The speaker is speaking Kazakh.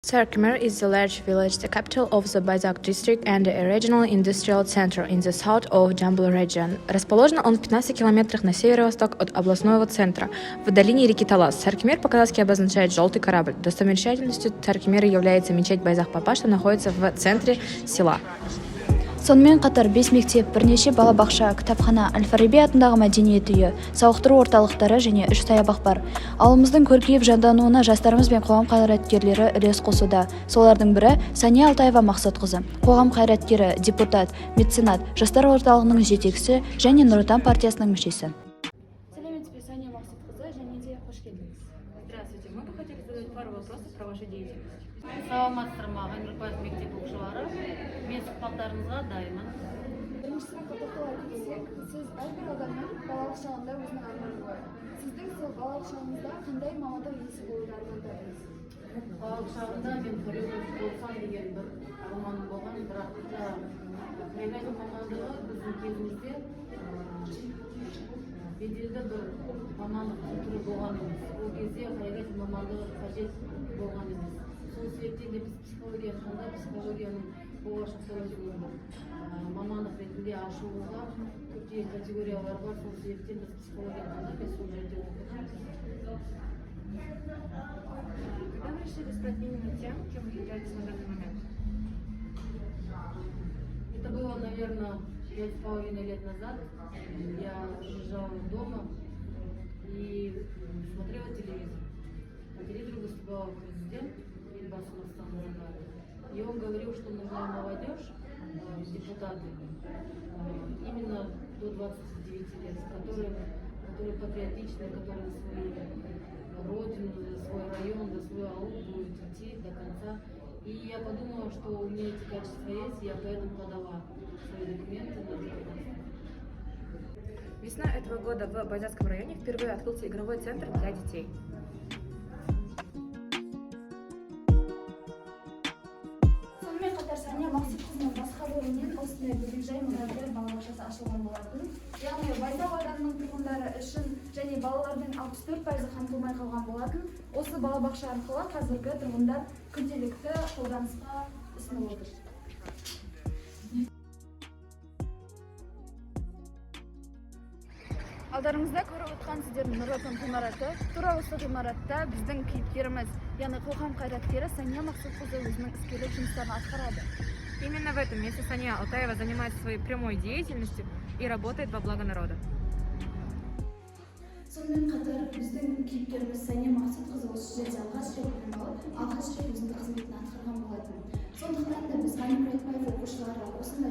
Sarkmer is the large village, the capital of the Байзақ district and a regional industrial center in the south of Jambul region. Расположен он в 15 километрах на северо-восток от областного центра, в долине реки Талас. Саркмер по-казахски обозначает «желтый корабль». Достопримечательностью Саркмера является мечеть Байзақ Папа, что находится в центре села. Сонымен қатар 5 мектеп, бірнеше балабақша, кітапхана, Әл-Фараби атындағы мәдениет үйі, сауықтыру орталықтары және 3 саябақ бар. Ауылымыздың көркейіп жандануына жастарымыз бен қоғам қайраткерлері үлес қосуда. Солардың бірі Сания Алтаева Мақсатқызы, қоғам қайраткері, депутат, меценат, жастар орталығының жетекшісі және Нұр Отан партиясының мүшесі. Сәлеметсіз, Сания Мақсатқызы, және де қош келдіңіз. Здравствуйте, мы бы хотели задать пару вопросов про вашу деятельность. Саламатсыздар ма, Ғ.Мұратбаев мектеп оқушылары. Мен сұхбаттарыңызға дайынмын. Бірінші сұраққа тоқтала кетсек, сіз әрбір ауданның балалық шағында өзінің арманы бар. Сіздің сол балалық шағыңызда қандай мамандық иесі болуды армандадыңыз? Балалық шағында мен хореограф болсам деген бір арманым болған, бірақ хореография мамандығы біздің кезімізде беделді бір мамандық түрі болған емес. Ол кезде хореография мамандығы қажет болған емес. Сол себептен де біз психологияны таңдап, психологияның болашақта өзінің мамандық ретінде ашылуға көптеген категориялар бар. Сол себептен біз психологияны таңдап, сол жерде оқыдық. Когда вы решили стать именно тем, кем вы являетесь на данный момент? Это было, наверное, 5,5 лет назад. Я лежала дома и смотрела телевизор. По телевизору выступал президент и он говорил, что нужна молодежь, депутаты, именно до 29 лет, которые патриотичны, которые за свою родину, за свой район, за свой аул будут идти до конца. И я подумала, что у меня эти качества есть, я поэтому подала свои документы на депутатство. Весной этого года в Байзақском районе впервые открылся игровой центр для детей. Сания Мақсатқызының басқа бөлімінен осындай бөбекжай мұражай балабақшасы ашылған болатын. Яғни Байзақ ауданының тұрғындары үшін және балалардың 64% қамтылмай қалған болатын. Осы балабақша арқылы қазіргі тұрғындар күнделікті қолданысқа ұсынылып отыр. Алдарыңызда көріп отқан сіздердің Нұр Отан ғимараты. Тура осы ғимаратта біздің кейіпкеріміз, яғни қоғам қайраткері Сания Мақсатқызы өзінің іскерлік жұмыстарын атқарады. Именно в этом месте Сания Алтаева занимается своей прямой деятельностью и работает во благо народа. Сонымен қатар біздің кейіпкеріміз Сания Мақсатқызы осы жерде алғаш рет білім алып, алғаш рет өзінің қызметін атқарған болатын. Сондықтан да біз Ғ.Мұратбаев оқушылары осындай